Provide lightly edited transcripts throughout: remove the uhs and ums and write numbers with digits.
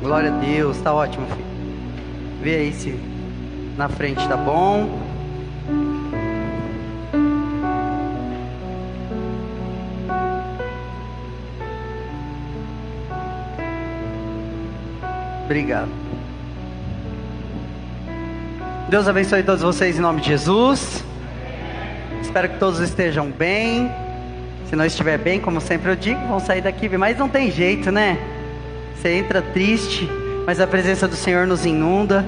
Glória a Deus, tá ótimo, filho. Vê aí se na frente tá bom. Obrigado. Deus abençoe todos vocês em nome de Jesus. Espero que todos estejam bem. Se não estiver bem, como sempre eu digo, vão sair daqui, mas não tem jeito, né? Você entra triste, mas a presença do Senhor nos inunda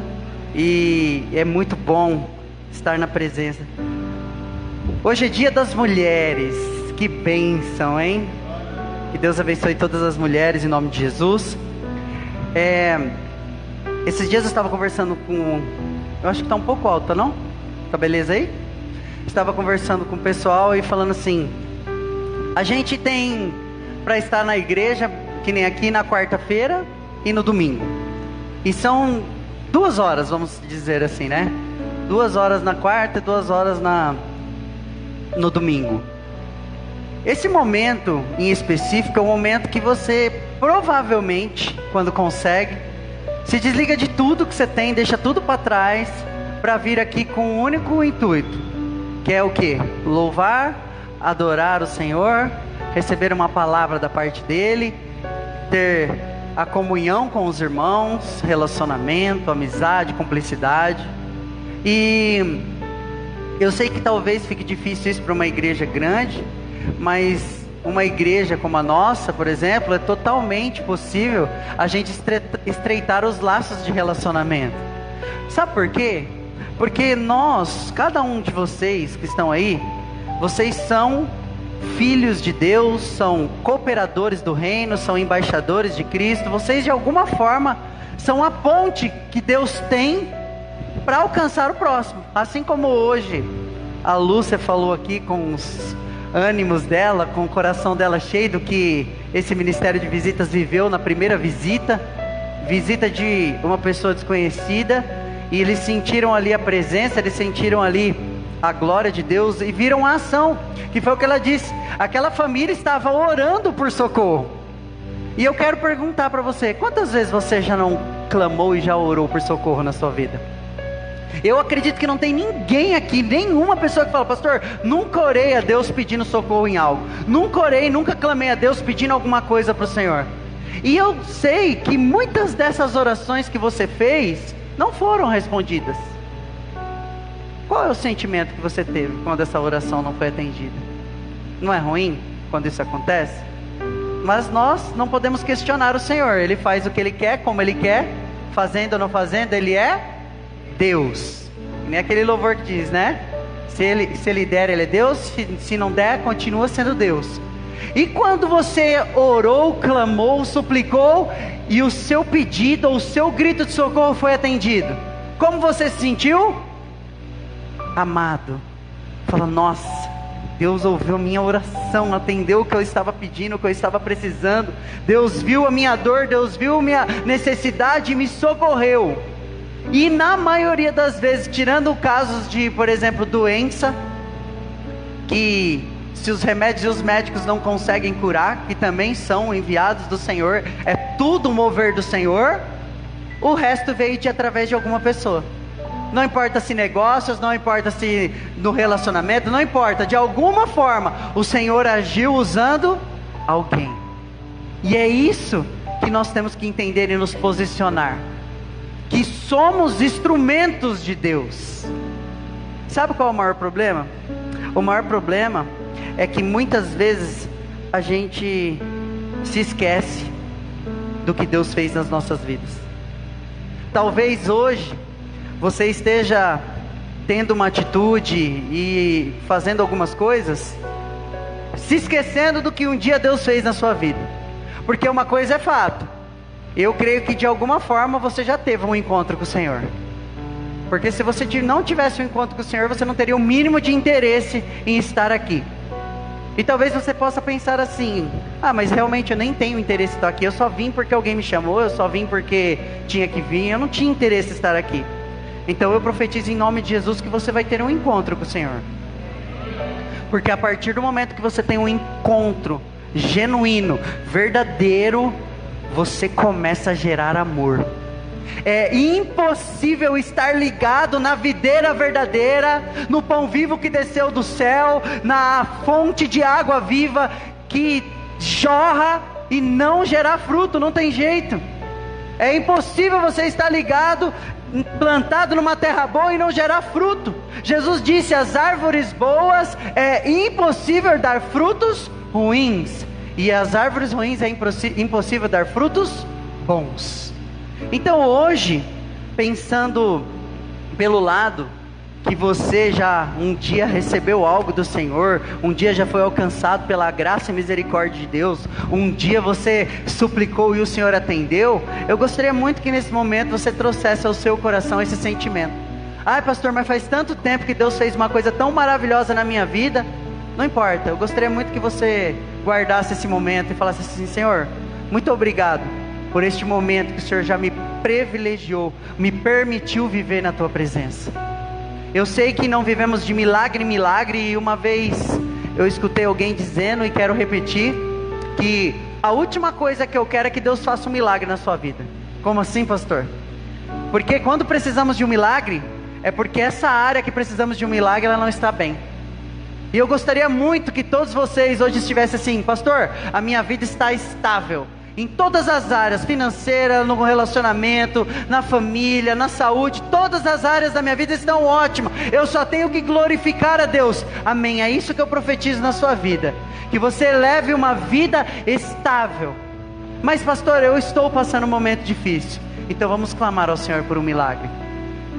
e é muito bom estar na presença. Hoje é dia das mulheres, que bênção, hein? Que Deus abençoe todas as mulheres em nome de Jesus. Esses dias eu estava conversando com... Eu acho que está um pouco alto, não? Tá beleza aí? Estava conversando com o pessoal e falando assim... A gente tem para estar na igreja, que nem aqui na quarta-feira e no domingo. E são 2 horas, vamos dizer assim, né? 2 horas na quarta e 2 horas no domingo. Esse momento em específico é um momento que você provavelmente, quando consegue, se desliga de tudo que você tem, deixa tudo para trás, para vir aqui com um único intuito, que é o quê? Louvar, adorar o Senhor, receber uma palavra da parte dele, ter a comunhão com os irmãos, relacionamento, amizade, cumplicidade. E eu sei que talvez fique difícil isso para uma igreja grande, mas uma igreja como a nossa, por exemplo, é totalmente possível a gente estreitar os laços de relacionamento. Sabe por quê? Porque nós, cada um de vocês que estão aí, vocês são filhos de Deus, são cooperadores do reino, são embaixadores de Cristo. Vocês de alguma forma são a ponte que Deus tem para alcançar o próximo. Assim como hoje a Lúcia falou aqui com os ânimos dela, com o coração dela cheio do que esse ministério de visitas viveu na primeira visita de uma pessoa desconhecida, e eles sentiram ali a presença, eles sentiram ali a glória de Deus e viram a ação, que foi o que ela disse. Aquela família estava orando por socorro. E eu quero perguntar para você, quantas vezes você já não clamou e já orou por socorro na sua vida? Eu acredito que não tem ninguém aqui, nenhuma pessoa que fala: pastor, nunca orei a Deus pedindo socorro em algo, nunca clamei a Deus pedindo alguma coisa para o Senhor. E eu sei que muitas dessas orações que você fez não foram respondidas. Qual é o sentimento que você teve quando essa oração não foi atendida? Não é ruim quando isso acontece? Mas nós não podemos questionar o Senhor. Ele faz o que Ele quer, como Ele quer, fazendo ou não fazendo, Ele é Deus. Nem aquele louvor que diz, né? Se ele der, Ele é Deus. Se não der, continua sendo Deus. E quando você orou, clamou, suplicou, e o seu pedido, ou o seu grito de socorro foi atendido, como você se sentiu? Amado. Fala: nossa, Deus ouviu a minha oração, atendeu o que eu estava pedindo, o que eu estava precisando. Deus viu a minha dor, Deus viu a minha necessidade e me socorreu. E na maioria das vezes, tirando casos de, por exemplo, doença, que se os remédios e os médicos não conseguem curar, que também são enviados do Senhor, é tudo um mover do Senhor, o resto veio através de alguma pessoa. Não importa se negócios, não importa se no relacionamento, não importa, de alguma forma o Senhor agiu usando alguém. E é isso que nós temos que entender e nos posicionar, que somos instrumentos de Deus. Sabe qual é o maior problema? O maior problema é que muitas vezes a gente se esquece do que Deus fez nas nossas vidas. Talvez hoje você esteja tendo uma atitude e fazendo algumas coisas, se esquecendo do que um dia Deus fez na sua vida. Porque uma coisa é fato, eu creio que de alguma forma você já teve um encontro com o Senhor. Porque se você não tivesse um encontro com o Senhor, você não teria o mínimo de interesse em estar aqui. E talvez você possa pensar assim: ah, mas realmente eu nem tenho interesse em estar aqui, eu só vim porque alguém me chamou, eu só vim porque tinha que vir, eu não tinha interesse em estar aqui. Então eu profetizo em nome de Jesus que você vai ter um encontro com o Senhor. Porque a partir do momento que você tem um encontro genuíno, verdadeiro, você começa a gerar amor. É impossível estar ligado na videira verdadeira, no pão vivo que desceu do céu, na fonte de água viva que jorra e não gerar fruto, não tem jeito. É impossível você estar ligado, plantado numa terra boa e não gerar fruto. Jesus disse: as árvores boas é impossível dar frutos ruins, e as árvores ruins é impossível dar frutos bons. Então hoje, pensando pelo lado que você já um dia recebeu algo do Senhor, um dia já foi alcançado pela graça e misericórdia de Deus, um dia você suplicou e o Senhor atendeu, eu gostaria muito que nesse momento você trouxesse ao seu coração esse sentimento. Ai pastor, mas faz tanto tempo que Deus fez uma coisa tão maravilhosa na minha vida. Não importa, eu gostaria muito que você guardasse esse momento e falasse assim: Senhor, muito obrigado por este momento que o Senhor já me privilegiou, me permitiu viver na Tua presença. Eu sei que não vivemos de milagre em milagre, e uma vez eu escutei alguém dizendo, e quero repetir, que a última coisa que eu quero é que Deus faça um milagre na sua vida. Como assim, pastor? Porque quando precisamos de um milagre, é porque essa área que precisamos de um milagre, ela não está bem. E eu gostaria muito que todos vocês hoje estivessem assim: pastor, a minha vida está estável em todas as áreas, financeira, no relacionamento, na família, na saúde, todas as áreas da minha vida estão ótimas, eu só tenho que glorificar a Deus. Amém, é isso que eu profetizo na sua vida, que você leve uma vida estável. Mas pastor, eu estou passando um momento difícil. Então vamos clamar ao Senhor por um milagre,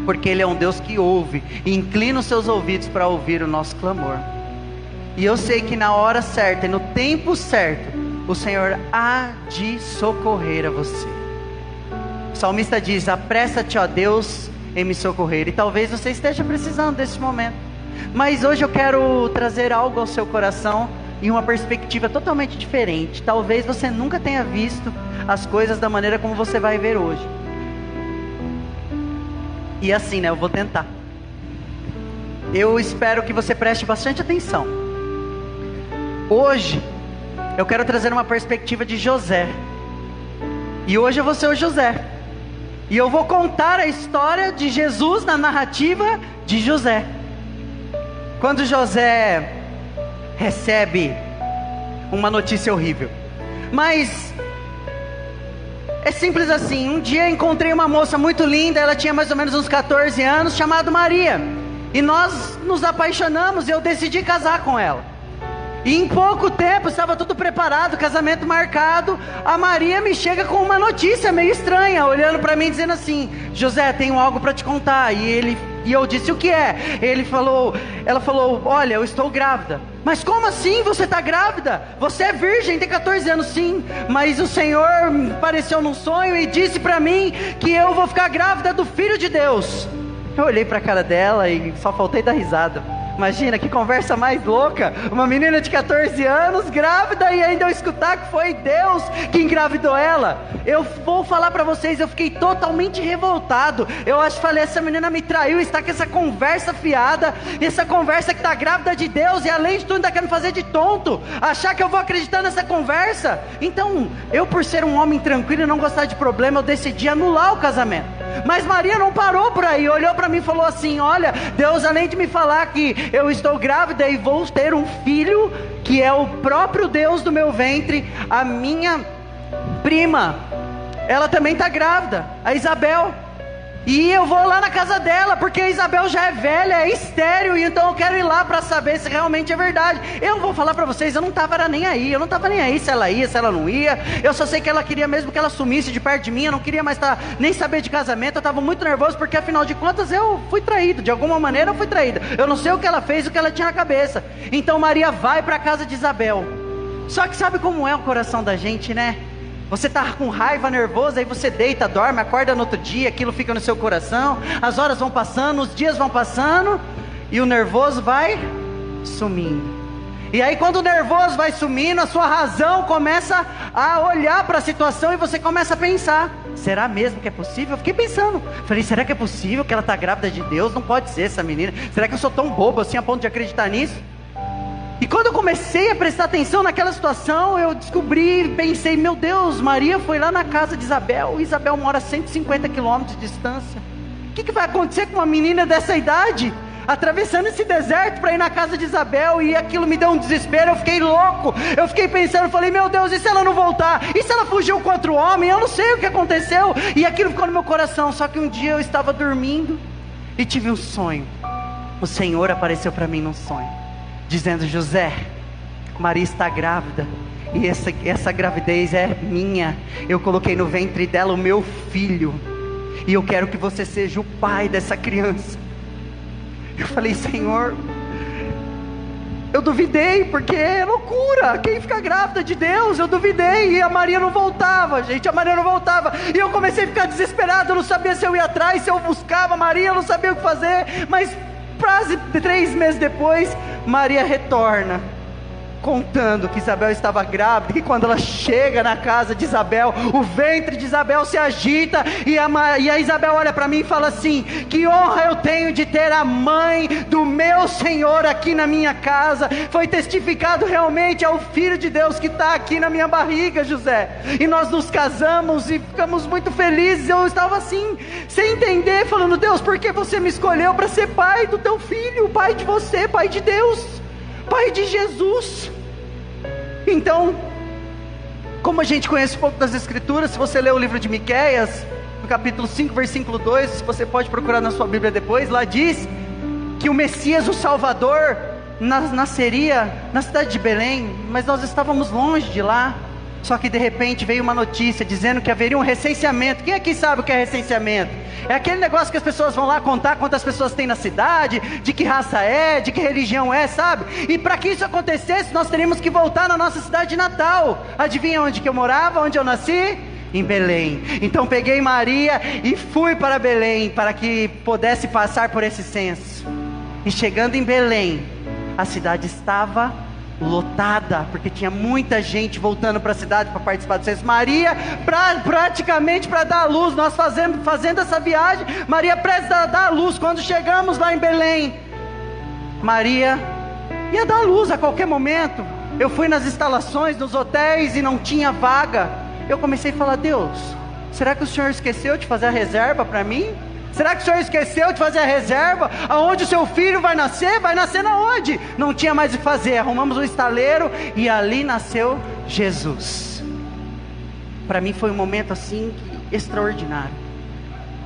porque Ele é um Deus que ouve e inclina os seus ouvidos para ouvir o nosso clamor. E eu sei que na hora certa e no tempo certo, o Senhor há de socorrer a você. O salmista diz: apressa-te, ó Deus, em me socorrer. E talvez você esteja precisando desse momento, mas hoje eu quero trazer algo ao seu coração em uma perspectiva totalmente diferente. Talvez você nunca tenha visto as coisas da maneira como você vai ver hoje. E assim, né, eu vou tentar. Eu espero que você preste bastante atenção. Hoje eu quero trazer uma perspectiva de José. E hoje eu vou ser o José. E eu vou contar a história de Jesus na narrativa de José. Quando José recebe uma notícia horrível. Mas é simples assim: um dia encontrei uma moça muito linda, ela tinha mais ou menos uns 14 anos, chamada Maria. E nós nos apaixonamos e eu decidi casar com ela. E em pouco tempo, estava tudo preparado, casamento marcado. A Maria me chega com uma notícia meio estranha, olhando para mim dizendo assim: José, tenho algo para te contar. E eu disse: o que é? Ela falou: olha, eu estou grávida. Mas como assim você está grávida? Você é virgem, tem 14 anos. Sim, mas o Senhor apareceu num sonho e disse para mim que eu vou ficar grávida do Filho de Deus. Eu olhei para a cara dela e só faltei dar risada. Imagina que conversa mais louca, uma menina de 14 anos grávida e ainda eu escutar que foi Deus que engravidou ela. Eu vou falar para vocês, eu fiquei totalmente revoltado. Eu falei: essa menina me traiu, está com essa conversa fiada, essa conversa que está grávida de Deus, e além de tudo ainda quer me fazer de tonto, achar que eu vou acreditar nessa conversa. Então eu, por ser um homem tranquilo e não gostar de problema, eu decidi anular o casamento. Mas Maria não parou por aí, olhou para mim e falou assim: olha, Deus, além de me falar que eu estou grávida e vou ter um filho, que é o próprio Deus do meu ventre, a minha prima, ela também está grávida, a Isabel. E eu vou lá na casa dela, porque a Isabel já é velha, é estéril, e então eu quero ir lá para saber se realmente é verdade. Eu vou falar para vocês, eu não estava nem aí, se ela ia, se ela não ia. Eu só sei que ela queria mesmo que ela sumisse de perto de mim, eu não queria mais nem saber de casamento. Eu estava muito nervoso, porque afinal de contas eu fui traído, de alguma maneira eu fui traído. Eu não sei o que ela fez, o que ela tinha na cabeça. Então Maria vai para a casa de Isabel. Só que sabe como é o coração da gente, né? Você está com raiva, nervoso, aí você deita, dorme, acorda no outro dia, aquilo fica no seu coração, as horas vão passando, os dias vão passando, e o nervoso vai sumindo. E aí quando o nervoso vai sumindo, a sua razão começa a olhar para a situação e você começa a pensar: será mesmo que é possível? Eu fiquei pensando, falei: será que é possível que ela está grávida de Deus? Não pode ser essa menina, será que eu sou tão bobo assim a ponto de acreditar nisso? E quando eu comecei a prestar atenção naquela situação, eu pensei, meu Deus, Maria foi lá na casa de Isabel, e Isabel mora a 150 quilômetros de distância. O que vai acontecer com uma menina dessa idade, atravessando esse deserto para ir na casa de Isabel? E aquilo me deu um desespero, eu fiquei louco, eu fiquei pensando, falei, meu Deus, e se ela não voltar? E se ela fugiu contra o homem? Eu não sei o que aconteceu, e aquilo ficou no meu coração. Só que um dia eu estava dormindo, e tive um sonho. O Senhor apareceu para mim num sonho, dizendo, José, Maria está grávida, e essa gravidez é minha, eu coloquei no ventre dela o meu filho, e eu quero que você seja o pai dessa criança. Eu falei, Senhor, eu duvidei, porque é loucura, quem fica grávida de Deus? Eu duvidei, e a Maria não voltava, gente, a Maria não voltava, e eu comecei a ficar desesperado, eu não sabia se eu ia atrás, se eu buscava a Maria, eu não sabia o que fazer, mas quase 3 meses depois, Maria retorna, contando que Isabel estava grávida, e quando ela chega na casa de Isabel, o ventre de Isabel se agita, e a Isabel olha para mim e fala assim, que honra eu tenho de ter a mãe do meu Senhor aqui na minha casa, foi testificado realmente ao Filho de Deus que está aqui na minha barriga, José, e nós nos casamos, e ficamos muito felizes. Eu estava assim, sem entender, falando, Deus, por que você me escolheu para ser pai do teu filho, pai de você, pai de Deus, pai de Jesus? Então, como a gente conhece um pouco das Escrituras, se você ler o livro de Miqueias, no capítulo 5, versículo 2, você pode procurar na sua Bíblia depois, lá diz que o Messias, o Salvador, nasceria na cidade de Belém, mas nós estávamos longe de lá. Só que de repente veio uma notícia dizendo que haveria um recenseamento. Quem aqui sabe o que é recenseamento? É aquele negócio que as pessoas vão lá contar quantas pessoas tem na cidade, de que raça é, de que religião é, sabe? E para que isso acontecesse, nós teríamos que voltar na nossa cidade natal. Adivinha onde que eu morava, onde eu nasci? Em Belém. Então peguei Maria e fui para Belém, para que pudesse passar por esse censo. E chegando em Belém, a cidade estava lotada, porque tinha muita gente voltando para a cidade para participar do censo. Maria, praticamente para dar a luz, nós fazendo essa viagem, Maria prestes a dar a luz. Quando chegamos lá em Belém, Maria ia dar a luz a qualquer momento. Eu fui nas instalações, nos hotéis, e não tinha vaga. Eu comecei a falar, Deus, será que o Senhor esqueceu de fazer a reserva para mim? Será que o Senhor esqueceu de fazer a reserva? Aonde o seu filho vai nascer? Vai nascer na onde? Não tinha mais o que fazer, arrumamos um estaleiro e ali nasceu Jesus. Para mim foi um momento assim extraordinário.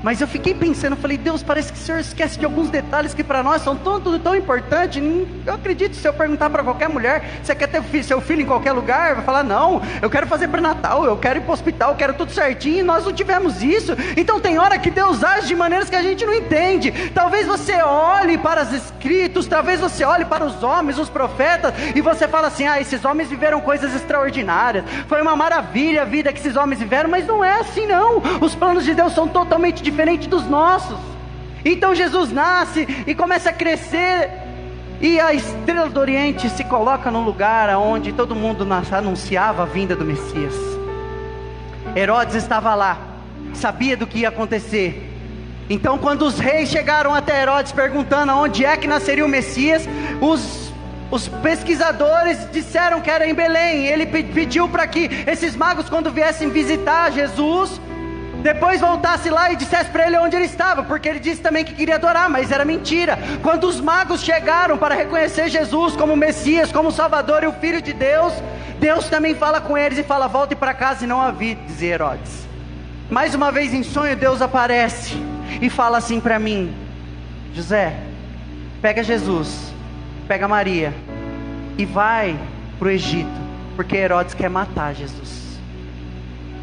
Mas eu fiquei pensando, eu falei, Deus, parece que o Senhor esquece de alguns detalhes que para nós são tudo tão importante. Eu acredito, se eu perguntar para qualquer mulher, você quer ter seu filho em qualquer lugar? Vai falar, não, eu quero fazer pré-natal, eu quero ir para o hospital, eu quero tudo certinho, e nós não tivemos isso. Então tem hora que Deus age de maneiras que a gente não entende. Talvez você olhe para os escritos, talvez você olhe para os homens, os profetas, e você fala assim, esses homens viveram coisas extraordinárias, foi uma maravilha a vida que esses homens viveram, mas não é assim não. Os planos de Deus são totalmente diferente dos nossos. Então Jesus nasce e começa a crescer, e a estrela do Oriente se coloca no lugar onde todo mundo anunciava a vinda do Messias. Herodes estava lá, sabia do que ia acontecer. Então quando os reis chegaram até Herodes perguntando onde é que nasceria o Messias, os pesquisadores disseram que era em Belém. Ele pediu para que esses magos, quando viessem visitar Jesus, depois voltasse lá e dissesse para ele onde ele estava, porque ele disse também que queria adorar, mas era mentira. Quando os magos chegaram para reconhecer Jesus como Messias, como Salvador e o Filho de Deus, Deus também fala com eles e fala, volte para casa e não havia, dizia Herodes. Mais uma vez em sonho Deus aparece e fala assim para mim, José, pega Jesus, pega Maria e vai para o Egito, porque Herodes quer matar Jesus.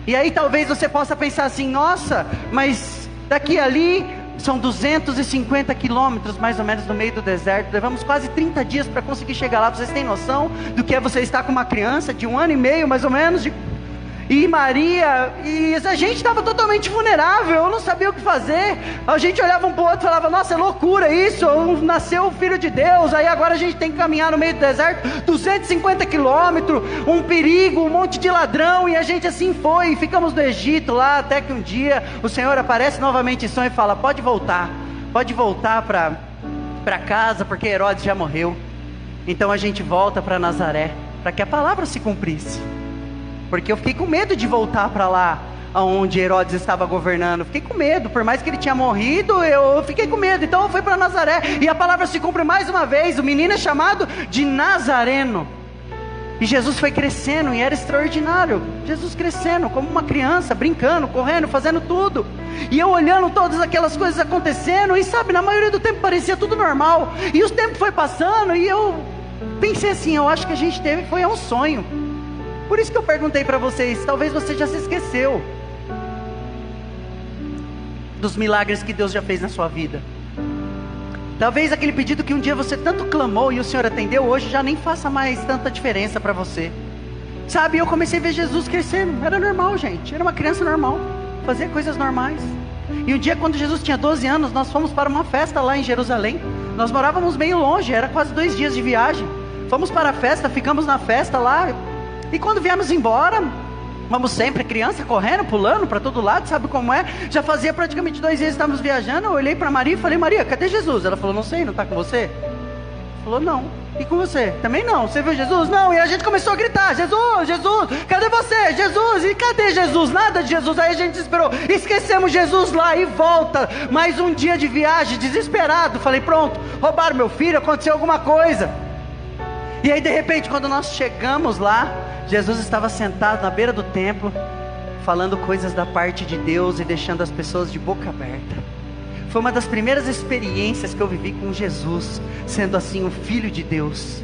E aí talvez você possa pensar assim, nossa, mas daqui ali são 250 quilômetros mais ou menos no meio do deserto, levamos quase 30 dias para conseguir chegar lá. Vocês têm noção do que é você estar com uma criança de 1 ano e meio mais ou menos, e Maria, e a gente estava totalmente vulnerável, eu não sabia o que fazer. A gente olhava um para o outro e falava, nossa, é loucura isso, nasceu o Filho de Deus, aí agora a gente tem que caminhar no meio do deserto, 250 quilômetros, um perigo, um monte de ladrão, e a gente assim foi, e ficamos no Egito lá, até que um dia o Senhor aparece novamente em sonho e fala, pode voltar para casa, porque Herodes já morreu. Então a gente volta para Nazaré, para que a palavra se cumprisse. Porque eu fiquei com medo de voltar para lá, onde Herodes estava governando. Fiquei com medo, por mais que ele tinha morrido, eu fiquei com medo. Então eu fui para Nazaré, e a palavra se cumpre mais uma vez. O menino é chamado de Nazareno. E Jesus foi crescendo, e era extraordinário. Jesus crescendo, como uma criança, brincando, correndo, fazendo tudo. E eu olhando todas aquelas coisas acontecendo, e sabe, na maioria do tempo parecia tudo normal. E o tempo foi passando, e eu pensei assim, eu acho que a gente foi um sonho. Por isso que eu perguntei para vocês, talvez você já se esqueceu dos milagres que Deus já fez na sua vida. Talvez aquele pedido que um dia você tanto clamou e o Senhor atendeu, hoje já nem faça mais tanta diferença para você. Sabe, eu comecei a ver Jesus crescendo. Era normal, gente, era uma criança normal, fazia coisas normais. E um dia, quando Jesus tinha 12 anos, nós fomos para uma festa lá em Jerusalém. Nós morávamos meio longe, era quase 2 dias de viagem. Fomos para a festa, ficamos na festa lá. E quando viemos embora, vamos sempre, criança correndo, pulando para todo lado, sabe como é? Já fazia praticamente 2 dias que estávamos viajando. Eu olhei para Maria e falei, Maria, cadê Jesus? Ela falou, não sei, não está com você? Falou, não. E com você? Também não. Você viu Jesus? Não. E a gente começou a gritar, Jesus, Jesus, cadê você? Jesus, e cadê Jesus? Nada de Jesus. Aí a gente esperou, esquecemos Jesus lá e volta. Mais um dia de viagem, desesperado. Falei, pronto, roubaram meu filho, aconteceu alguma coisa. E aí de repente, quando nós chegamos lá, Jesus estava sentado na beira do templo, falando coisas da parte de Deus e deixando as pessoas de boca aberta. Foi uma das primeiras experiências que eu vivi com Jesus, sendo assim o Filho de Deus.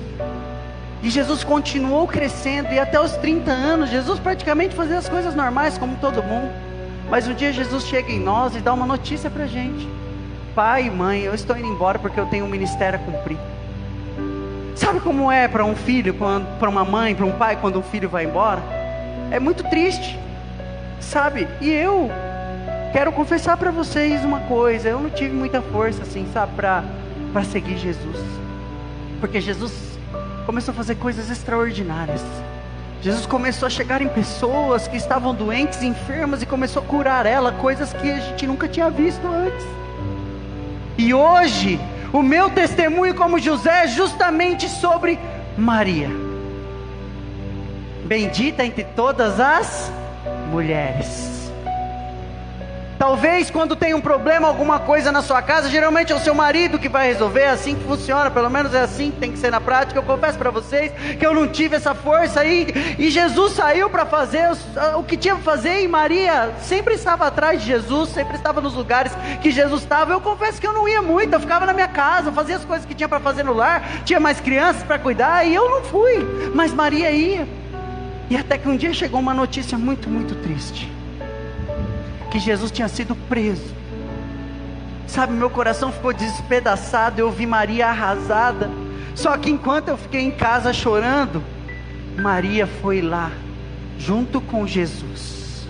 E Jesus continuou crescendo, e até os 30 anos, Jesus praticamente fazia as coisas normais como todo mundo. Mas um dia Jesus chega em nós e dá uma notícia pra gente: pai e mãe, eu estou indo embora porque eu tenho um ministério a cumprir. Sabe como é para um filho, para uma mãe, para um pai, quando um filho vai embora? É muito triste, sabe? E eu quero confessar para vocês uma coisa, eu não tive muita força assim, sabe, para seguir Jesus. Porque Jesus começou a fazer coisas extraordinárias. Jesus começou a chegar em pessoas que estavam doentes, enfermas, e começou a curar ela, coisas que a gente nunca tinha visto antes. E hoje, o meu testemunho como José é justamente sobre Maria, bendita entre todas as mulheres. Talvez quando tem um problema, alguma coisa na sua casa, geralmente é o seu marido que vai resolver. É assim que funciona, pelo menos é assim que tem que ser na prática. Eu confesso para vocês que eu não tive essa força aí, e Jesus saiu para fazer o que tinha que fazer, e Maria sempre estava atrás de Jesus, sempre estava nos lugares que Jesus estava. Eu confesso que eu não ia muito, eu ficava na minha casa, fazia as coisas que tinha para fazer no lar, tinha mais crianças para cuidar, e eu não fui, mas Maria ia. E até que um dia chegou uma notícia muito, muito triste, que Jesus tinha sido preso. Sabe, meu coração ficou despedaçado, eu vi Maria arrasada. Só que enquanto eu fiquei em casa chorando, Maria foi lá, junto com Jesus.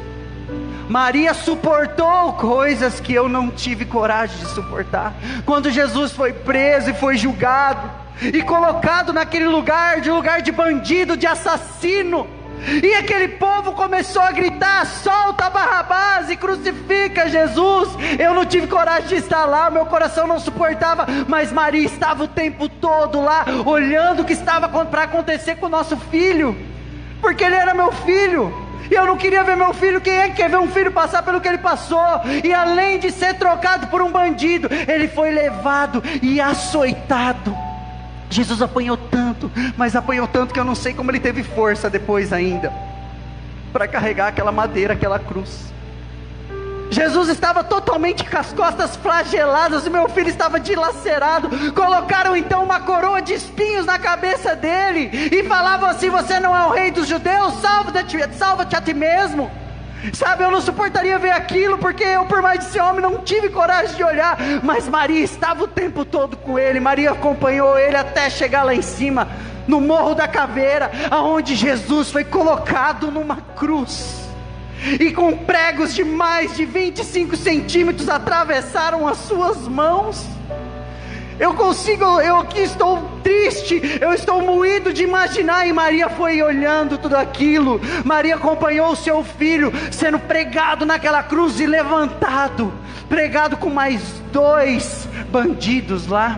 Maria suportou coisas que eu não tive coragem de suportar. Quando Jesus foi preso e foi julgado, e colocado naquele lugar de bandido, de assassino, e aquele povo começou a gritar: solta Barrabás e crucifica Jesus. Eu não tive coragem de estar lá, meu coração não suportava, mas Maria estava o tempo todo lá, olhando o que estava para acontecer com o nosso filho, porque ele era meu filho, e eu não queria ver meu filho. Quem é que quer ver um filho passar pelo que ele passou? E além de ser trocado por um bandido, ele foi levado e açoitado. Jesus apanhou tanto, mas apanhou tanto que eu não sei como ele teve força depois ainda para carregar aquela madeira, aquela cruz. Jesus estava totalmente com as costas flageladas, e meu filho estava dilacerado. Colocaram então uma coroa de espinhos na cabeça dele, e falavam assim: você não é o rei dos judeus? Salva-te a ti mesmo. Sabe, eu não suportaria ver aquilo, porque eu, por mais de ser homem, não tive coragem de olhar. Mas Maria estava o tempo todo com ele. Maria acompanhou ele até chegar lá em cima, no Morro da Caveira, aonde Jesus foi colocado numa cruz, e com pregos de mais de 25 centímetros atravessaram as suas mãos. Eu aqui estou triste, eu estou moído de imaginar. E Maria foi olhando tudo aquilo. Maria acompanhou o seu filho sendo pregado naquela cruz e levantado, pregado com mais 2 bandidos lá.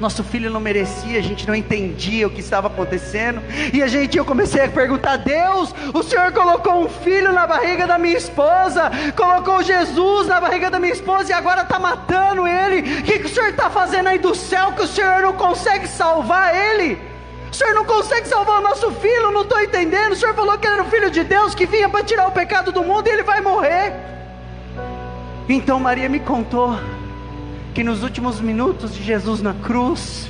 Nosso filho não merecia, a gente não entendia o que estava acontecendo. E eu comecei a perguntar: Deus, o Senhor colocou um filho na barriga da minha esposa, colocou Jesus na barriga da minha esposa e agora está matando ele. O que o Senhor está fazendo aí do céu que o Senhor não consegue salvar ele? O Senhor não consegue salvar o nosso filho, não estou entendendo. O Senhor falou que ele era o Filho de Deus, que vinha para tirar o pecado do mundo e ele vai morrer. Então Maria me contou que nos últimos minutos de Jesus na cruz,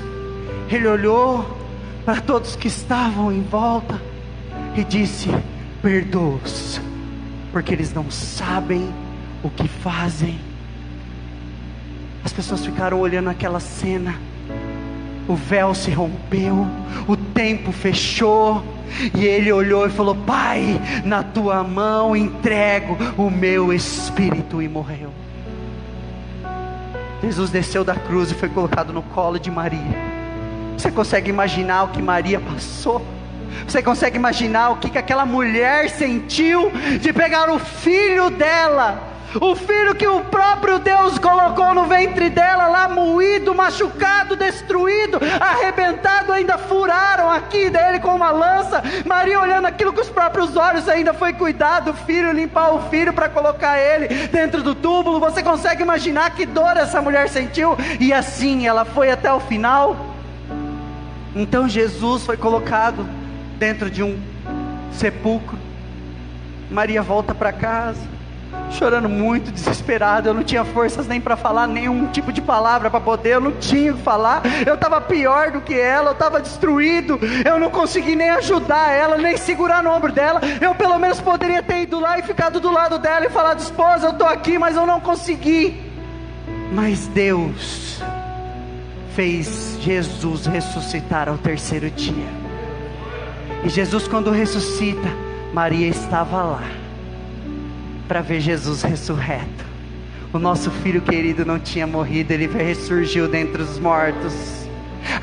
Ele olhou para todos que estavam em volta e disse: perdoa-os, porque eles não sabem o que fazem. As pessoas ficaram olhando aquela cena. O véu se rompeu, o tempo fechou, e ele olhou e falou: Pai, na tua mão entrego o meu espírito, e morreu. Jesus desceu da cruz e foi colocado no colo de Maria. Você consegue imaginar o que Maria passou? Você consegue imaginar o que aquela mulher sentiu de pegar o filho dela, o filho que o próprio Deus colocou no ventre dela, lá moído, machucado, destruído, arrebentado, ainda furaram aqui dele com uma lança. Maria olhando aquilo com os próprios olhos, ainda foi cuidar do filho, limpar o filho para colocar ele dentro do túmulo. Você consegue imaginar que dor essa mulher sentiu? E assim ela foi até o final. Então Jesus foi colocado dentro de um sepulcro. Maria volta para casa, chorando muito, desesperada. Eu não tinha forças nem para falar nenhum tipo de palavra para poder, eu não tinha o que falar. Eu estava pior do que ela, eu estava destruído. Eu não consegui nem ajudar ela, nem segurar no ombro dela. Eu pelo menos poderia ter ido lá e ficado do lado dela e falado: esposa, eu estou aqui, mas eu não consegui. Mas Deus fez Jesus ressuscitar ao terceiro dia. E Jesus, quando ressuscita, Maria estava lá para ver Jesus ressurreto. O nosso filho querido não tinha morrido, ele ressurgiu dentre os mortos.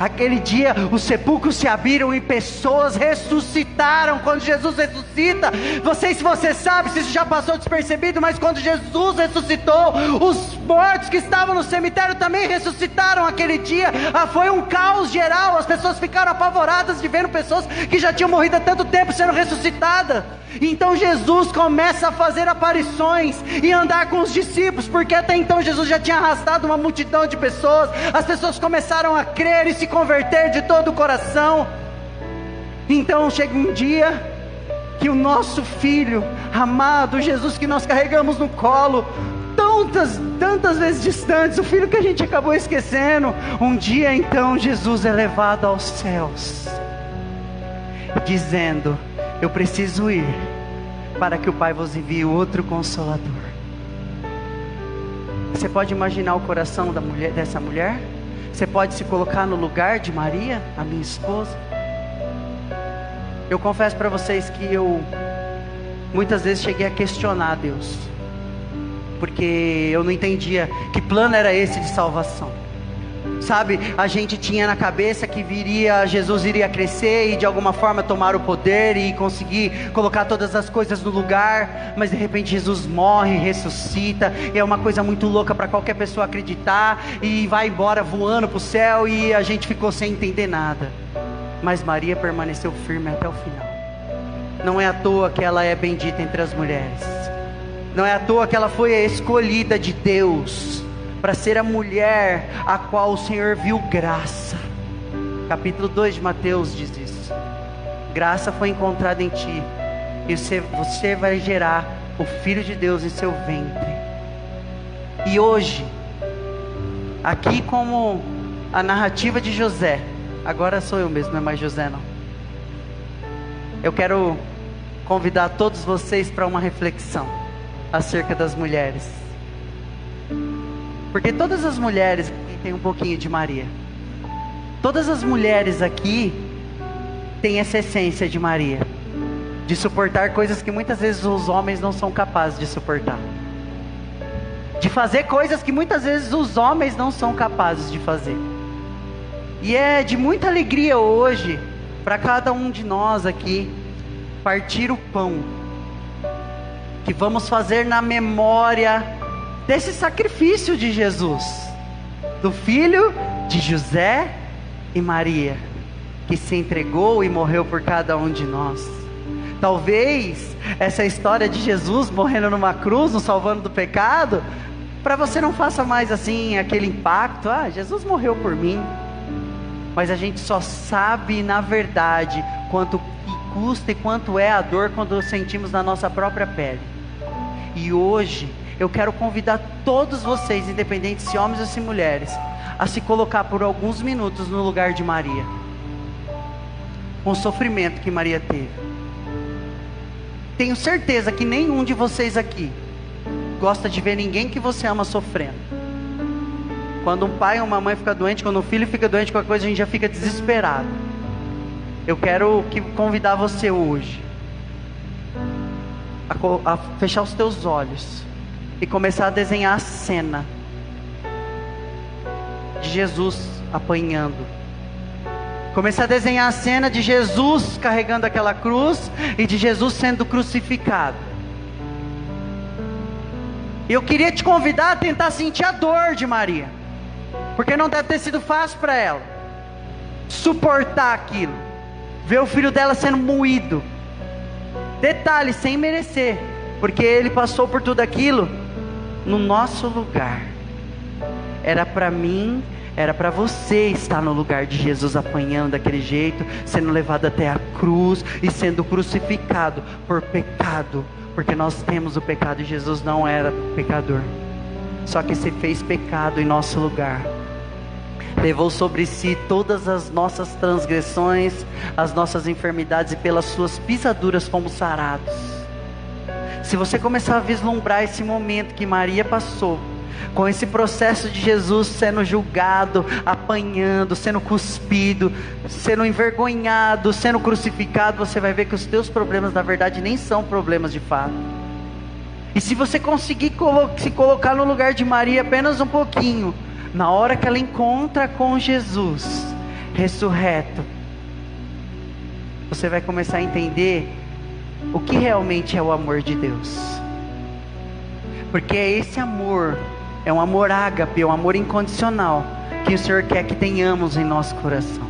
Aquele dia os sepulcros se abriram e pessoas ressuscitaram. Quando Jesus ressuscita, se você sabe, se isso já passou despercebido, mas quando Jesus ressuscitou, os mortos que estavam no cemitério também ressuscitaram aquele dia. Foi um caos geral, as pessoas ficaram apavoradas de ver pessoas que já tinham morrido há tanto tempo sendo ressuscitadas. Então Jesus começa a fazer aparições e andar com os discípulos, porque até então Jesus já tinha arrastado uma multidão de pessoas. As pessoas começaram a crer e se converter de todo o coração. Então chega um dia que o nosso filho amado, Jesus, que nós carregamos no colo tantas vezes distantes, o filho que a gente acabou esquecendo, um dia então Jesus é levado aos céus, dizendo: eu preciso ir para que o Pai vos envie outro Consolador. Você pode imaginar o coração dessa mulher? Você pode se colocar no lugar de Maria, a minha esposa? Eu confesso para vocês que eu muitas vezes cheguei a questionar Deus, porque eu não entendia que plano era esse de salvação. Sabe, a gente tinha na cabeça que Jesus iria crescer e de alguma forma tomar o poder e conseguir colocar todas as coisas no lugar, mas de repente Jesus morre, ressuscita, e é uma coisa muito louca para qualquer pessoa acreditar, e vai embora voando para o céu, e a gente ficou sem entender nada. Mas Maria permaneceu firme até o final. Não é à toa que ela é bendita entre as mulheres, não é à toa que ela foi a escolhida de Deus para ser a mulher a qual o Senhor viu graça. Capítulo 2 de Mateus diz isso: graça foi encontrada em ti, e você vai gerar o Filho de Deus em seu ventre. E hoje, aqui como a narrativa de José, agora sou eu mesmo, não é mais José não. Eu quero convidar todos vocês para uma reflexão acerca das mulheres, porque todas as mulheres aqui têm um pouquinho de Maria. Todas as mulheres aqui têm essa essência de Maria, de suportar coisas que muitas vezes os homens não são capazes de suportar, de fazer coisas que muitas vezes os homens não são capazes de fazer. E é de muita alegria hoje para cada um de nós aqui partir o pão que vamos fazer na memória desse sacrifício de Jesus, do Filho de José e Maria, que se entregou e morreu por cada um de nós. Talvez essa história de Jesus morrendo numa cruz, nos salvando do pecado, para você não faça mais assim aquele impacto, Jesus morreu por mim. Mas a gente só sabe na verdade quanto que custa e quanto é a dor quando sentimos na nossa própria pele. E hoje eu quero convidar todos vocês, independente se homens ou se mulheres, a se colocar por alguns minutos no lugar de Maria, com o sofrimento que Maria teve. Tenho certeza que nenhum de vocês aqui gosta de ver ninguém que você ama sofrendo. Quando um pai ou uma mãe fica doente, quando um filho fica doente, qualquer coisa, a gente já fica desesperado. Eu quero convidar você hoje a fechar os teus olhos e começar a desenhar a cena de Jesus apanhando. Começar a desenhar a cena de Jesus carregando aquela cruz e de Jesus sendo crucificado. Eu queria te convidar a tentar sentir a dor de Maria, porque não deve ter sido fácil para ela suportar aquilo, ver o filho dela sendo moído. Detalhe, sem merecer, porque ele passou por tudo aquilo no nosso lugar. Era para mim, era para você estar no lugar de Jesus, apanhando daquele jeito, sendo levado até a cruz e sendo crucificado por pecado, porque nós temos o pecado e Jesus não era pecador, só que se fez pecado em nosso lugar, levou sobre si todas as nossas transgressões, as nossas enfermidades, e pelas suas pisaduras fomos sarados. Se você começar a vislumbrar esse momento que Maria passou, com esse processo de Jesus sendo julgado, apanhando, sendo cuspido, sendo envergonhado, sendo crucificado, você vai ver que os teus problemas na verdade nem são problemas de fato. E se você conseguir se colocar no lugar de Maria apenas um pouquinho, na hora que ela encontra com Jesus ressurreto, você vai começar a entender o que realmente é o amor de Deus. Porque esse amor é um amor ágape, é um amor incondicional, que o Senhor quer que tenhamos em nosso coração.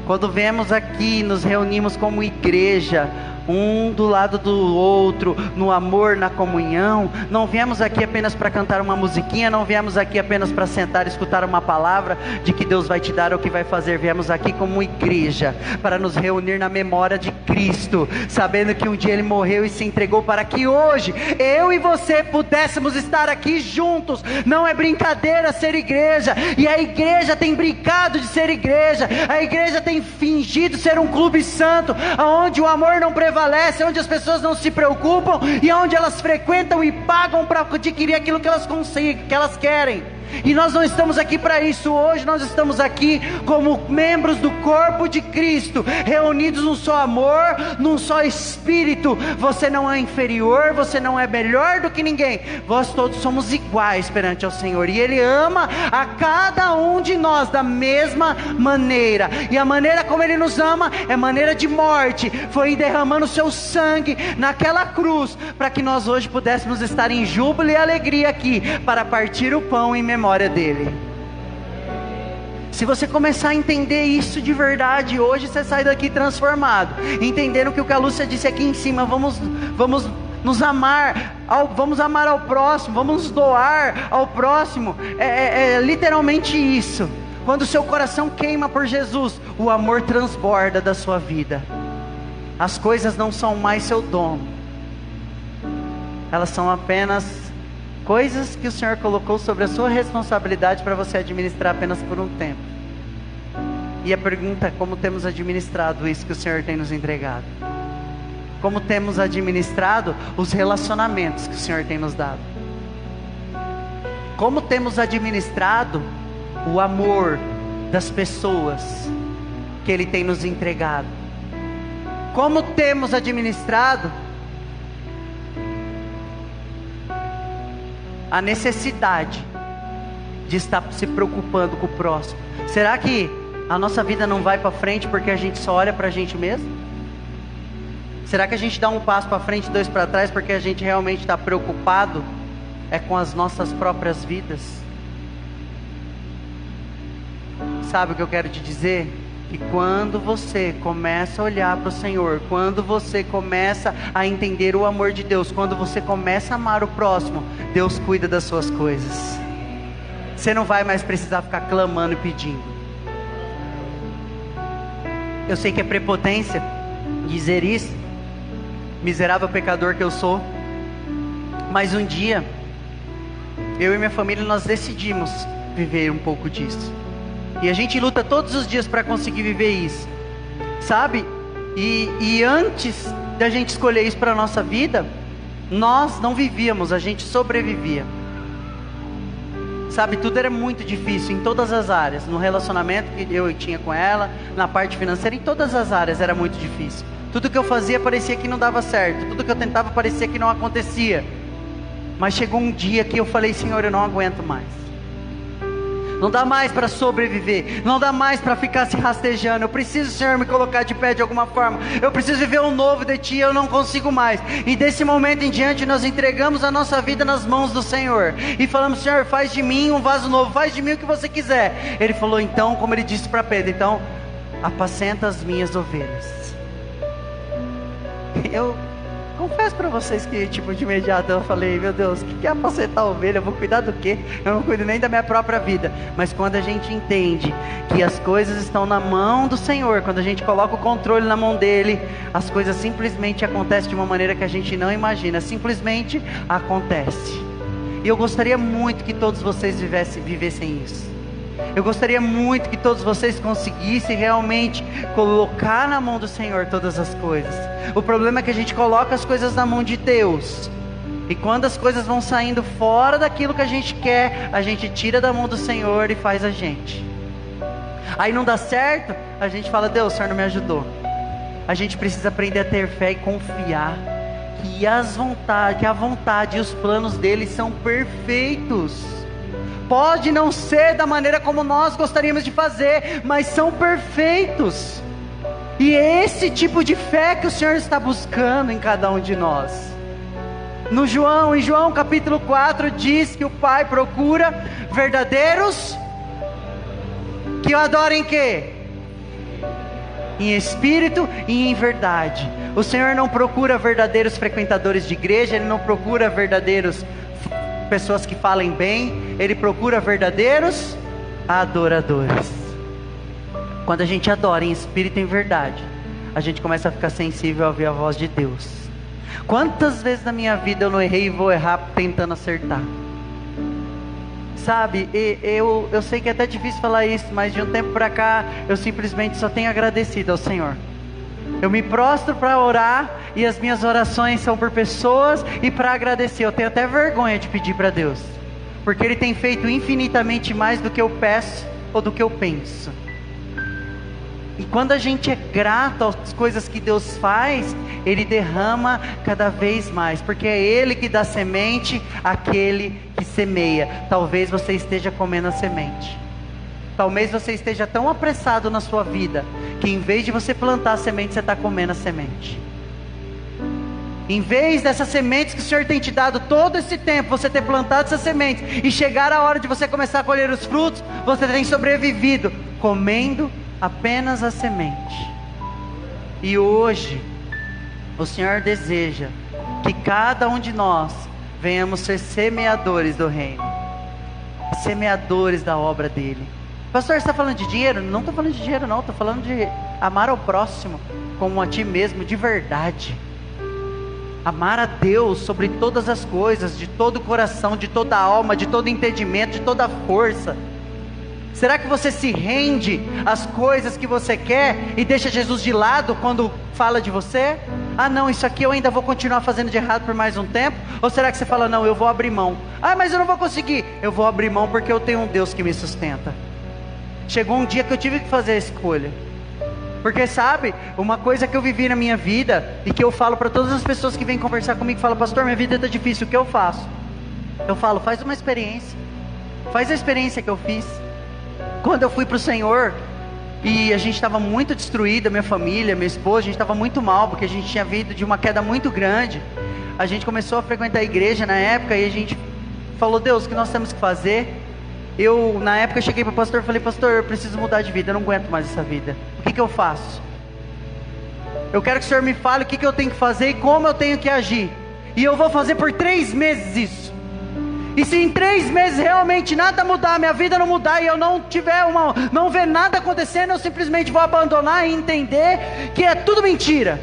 Quando vemos aqui, nos reunimos como igreja, um do lado do outro, no amor, na comunhão, não viemos aqui apenas para cantar uma musiquinha, não viemos aqui apenas para sentar e escutar uma palavra de que Deus vai te dar ou que vai fazer. Viemos aqui como igreja para nos reunir na memória de Cristo, sabendo que um dia Ele morreu e se entregou para que hoje eu e você pudéssemos estar aqui juntos. Não é brincadeira ser igreja, e a igreja tem brincado de ser igreja, a igreja tem fingido ser um clube santo, onde o amor não prevalece, onde as pessoas não se preocupam e onde elas frequentam e pagam para adquirir aquilo que elas conseguem, que elas querem. E nós não estamos aqui para isso. Hoje nós estamos aqui como membros do corpo de Cristo, reunidos num só amor, num só espírito. Você não é inferior, você não é melhor do que ninguém, nós todos somos iguais perante ao Senhor, e Ele ama a cada um de nós da mesma maneira, e a maneira como Ele nos ama é maneira de morte. Foi derramando o seu sangue naquela cruz, para que nós hoje pudéssemos estar em júbilo e alegria aqui, para partir o pão em memória dele. Se você começar a entender isso de verdade, hoje você sai daqui transformado, entendendo que o que a Lúcia disse aqui em cima, vamos nos amar, vamos amar ao próximo, vamos nos doar ao próximo, é literalmente isso. Quando o seu coração queima por Jesus, o amor transborda da sua vida. As coisas não são mais seu dono, elas são apenas coisas que o Senhor colocou sobre a sua responsabilidade para você administrar apenas por um tempo. E a pergunta é: como temos administrado isso que o Senhor tem nos entregado? Como temos administrado os relacionamentos que o Senhor tem nos dado? Como temos administrado o amor das pessoas que Ele tem nos entregado? Como temos administrado a necessidade de estar se preocupando com o próximo? Será que a nossa vida não vai para frente porque a gente só olha para a gente mesmo? Será que a gente dá um passo para frente, dois para trás, porque a gente realmente está preocupado com as nossas próprias vidas? Sabe o que eu quero te dizer? Que quando você começa a olhar para o Senhor, quando você começa a entender o amor de Deus, quando você começa a amar o próximo, Deus cuida das suas coisas. Você não vai mais precisar ficar clamando e pedindo. Eu sei que é prepotência dizer isso, miserável pecador que eu sou, mas um dia, eu e minha família, nós decidimos viver um pouco disso. E a gente luta todos os dias para conseguir viver isso, sabe? E antes da gente escolher isso para a nossa vida, nós não vivíamos, a gente sobrevivia. Sabe, tudo era muito difícil em todas as áreas. No relacionamento que eu tinha com ela, na parte financeira, em todas as áreas era muito difícil. Tudo que eu fazia parecia que não dava certo, tudo que eu tentava parecia que não acontecia. Mas chegou um dia que eu falei: Senhor, eu não aguento mais. Não dá mais para sobreviver, não dá mais para ficar se rastejando. Eu preciso, Senhor, me colocar de pé de alguma forma. Eu preciso viver um novo de Ti, eu não consigo mais. E desse momento em diante nós entregamos a nossa vida nas mãos do Senhor e falamos: Senhor, faz de mim um vaso novo, faz de mim o que você quiser. Ele falou então, como Ele disse para Pedro: então, apacenta as minhas ovelhas. Eu confesso para vocês que, de imediato eu falei: meu Deus, o que é apacentar a ovelha? Eu vou cuidar do quê? Eu não cuido nem da minha própria vida. Mas quando a gente entende que as coisas estão na mão do Senhor, quando a gente coloca o controle na mão dEle, as coisas simplesmente acontecem de uma maneira que a gente não imagina. Simplesmente acontece. E eu gostaria muito que todos vocês vivessem isso. Eu gostaria muito que todos vocês conseguissem realmente colocar na mão do Senhor todas as coisas. O problema é que a gente coloca as coisas na mão de Deus, e quando as coisas vão saindo fora daquilo que a gente quer, a gente tira da mão do Senhor e faz a gente. Aí não dá certo, a gente fala: Deus, o Senhor não me ajudou. A gente precisa aprender a ter fé e confiar que a vontade e os planos dele são perfeitos. Pode não ser da maneira como nós gostaríamos de fazer, mas são perfeitos. E é esse tipo de fé que o Senhor está buscando em cada um de nós. Em João capítulo 4 diz que o Pai procura verdadeiros que o adorem quê? Em espírito e em verdade. O Senhor não procura verdadeiros frequentadores de igreja, Ele não procura verdadeiros pessoas que falem bem, Ele procura verdadeiros adoradores. Quando a gente adora em espírito e em verdade, a gente começa a ficar sensível a ouvir a voz de Deus. Quantas vezes na minha vida eu não errei e vou errar tentando acertar? Sabe, eu sei que é até difícil falar isso, mas de um tempo para cá, eu simplesmente só tenho agradecido ao Senhor. Eu me prostro para orar, e as minhas orações são por pessoas e para agradecer. Eu tenho até vergonha de pedir para Deus, porque Ele tem feito infinitamente mais do que eu peço ou do que eu penso. E quando a gente é grato às coisas que Deus faz, Ele derrama cada vez mais, porque é Ele que dá semente àquele que semeia. Talvez você esteja comendo a semente. Talvez você esteja tão apressado na sua vida, que em vez de você plantar a semente, você está comendo a semente. Em vez dessas sementes que o Senhor tem te dado todo esse tempo, você ter plantado essas sementes, e chegar a hora de você começar a colher os frutos, você tem sobrevivido, comendo apenas a semente. E hoje, o Senhor deseja que cada um de nós venhamos ser semeadores do reino, semeadores da obra dEle. Pastor, você está falando de dinheiro? Não estou falando de dinheiro não, estou falando de amar ao próximo como a ti mesmo, de verdade. Amar a Deus sobre todas as coisas, de todo o coração, de toda a alma, de todo entendimento, de toda a força. Será que você se rende às coisas que você quer e deixa Jesus de lado quando fala de você? Ah não, isso aqui eu ainda vou continuar fazendo de errado por mais um tempo? Ou será que você fala: não, eu vou abrir mão? Ah, mas eu não vou conseguir. Eu vou abrir mão porque eu tenho um Deus que me sustenta. Chegou um dia que eu tive que fazer a escolha. Porque sabe, uma coisa que eu vivi na minha vida, e que eu falo para todas as pessoas que vêm conversar comigo, falam: pastor, minha vida está difícil, o que eu faço? Eu falo: faz uma experiência. Faz a experiência que eu fiz. Quando eu fui para o Senhor, e a gente estava muito destruída, minha família, minha esposa, a gente estava muito mal, porque a gente tinha vindo de uma queda muito grande. A gente começou a frequentar a igreja na época, e a gente falou: Deus, o que nós temos que fazer? Na época, eu cheguei para o pastor e falei: pastor, eu preciso mudar de vida, eu não aguento mais essa vida. O que eu faço? Eu quero que o senhor me fale o que eu tenho que fazer e como eu tenho que agir. E eu vou fazer por 3 meses isso. E se em 3 meses realmente nada mudar, minha vida não mudar, e eu não ver nada acontecendo, eu simplesmente vou abandonar e entender que é tudo mentira.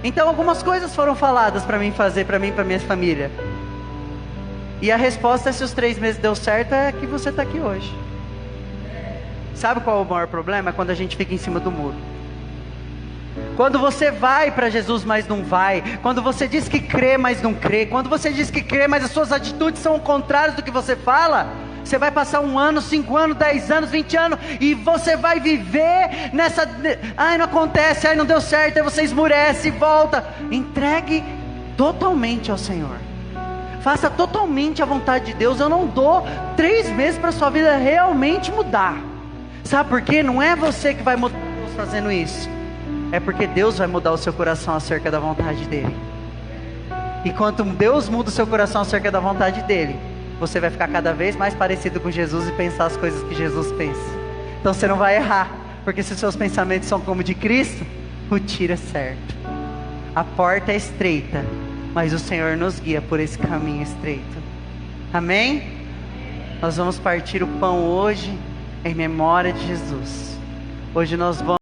Então algumas coisas foram faladas para mim fazer, para mim e para minha família. E a resposta, se os 3 meses deu certo, é que você está aqui hoje. Sabe qual é o maior problema? É quando a gente fica em cima do muro. Quando você vai para Jesus, mas não vai. Quando você diz que crê, mas não crê. Quando você diz que crê, mas as suas atitudes são contrárias do que você fala. Você vai passar 1 ano, 5 anos, 10 anos, 20 anos. E você vai viver nessa... Ai, não acontece, ai, não deu certo. Aí você esmurece e volta. Entregue totalmente ao Senhor. Faça totalmente a vontade de Deus. Eu não dou 3 meses para a sua vida realmente mudar. Sabe por quê? Não é você que vai mudar Deus fazendo isso. É porque Deus vai mudar o seu coração acerca da vontade dEle. E quando Deus muda o seu coração acerca da vontade dEle, você vai ficar cada vez mais parecido com Jesus e pensar as coisas que Jesus pensa. Então você não vai errar. Porque se os seus pensamentos são como de Cristo, o tiro é certo. A porta é estreita, mas o Senhor nos guia por esse caminho estreito. Amém? Nós vamos partir o pão hoje em memória de Jesus. Hoje nós vamos